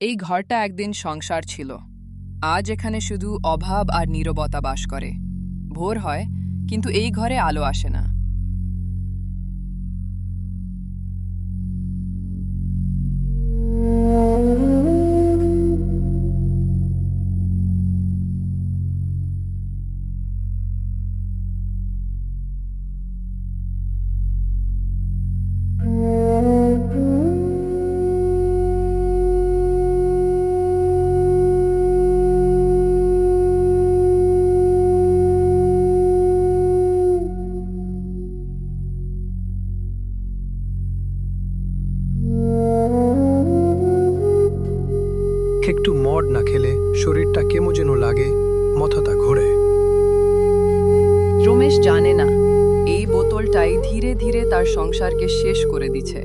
এই ঘরটা একদিন সংসার ছিল। আজ এখানে শুধু অভাব আর নীরবতা বাস করে। ভোর হয়, কিন্তু এই ঘরে আলো আসে না। একটু মদ না খেলে শরীরটা কেমন যেন লাগে, মাথাটা ঘোরে। রমেশ জানে না, এই বোতলটাই ধীরে ধীরে তার সংসারকে শেষ করে দিচ্ছে।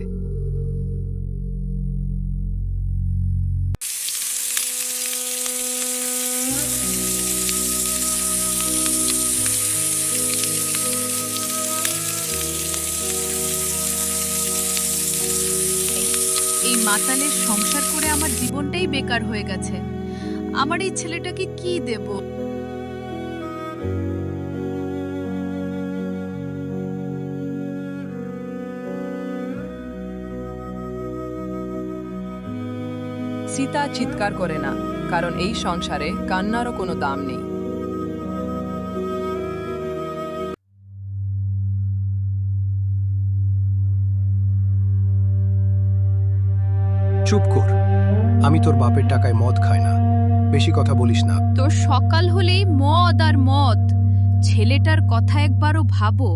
এই মাতালের সংসার করে আমার জীবনটাই বেকার হয়ে গেছে। আমার এই ছেলেটাকে কি দেব? সীতা চিৎকার করে না, কারণ এই সংসারে কান্নারও কোনো দাম নেই। চুপ কর, আমি তোর বাপের টাকায় মদ খাই না, বেশি কথা বলিস না। তোর সকাল হলেই মদ আর মদ। ছেলেটার কথা একবারও ভাবো।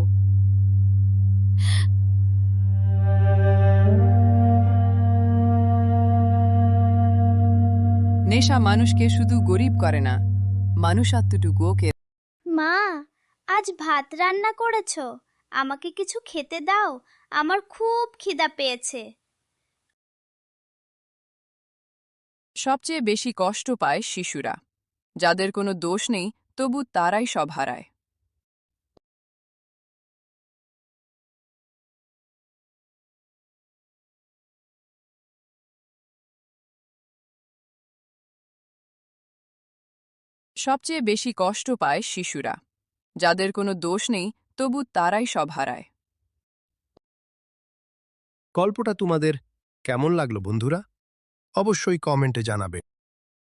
নেশা মানুষকে শুধু গরিব করে না, মানুষাত্মটুকুও কে। মা, আজ ভাত রান্না করেছো? আমাকে কিছু খেতে দাও, আমার খুব খিদা পেয়েছে। সবচেয়ে বেশি কষ্ট পায় শিশুরা, যাদের কোনো দোষ নেই, তবু তারাই সব হারায়। সবচেয়ে বেশি কষ্ট পায় শিশুরা, যাদের কোনো দোষ নেই, তবু তারাই সব হারায়। গল্পটা তোমাদের কেমন লাগলো বন্ধুরা? অবশ্যই কমেন্টে জানাবে।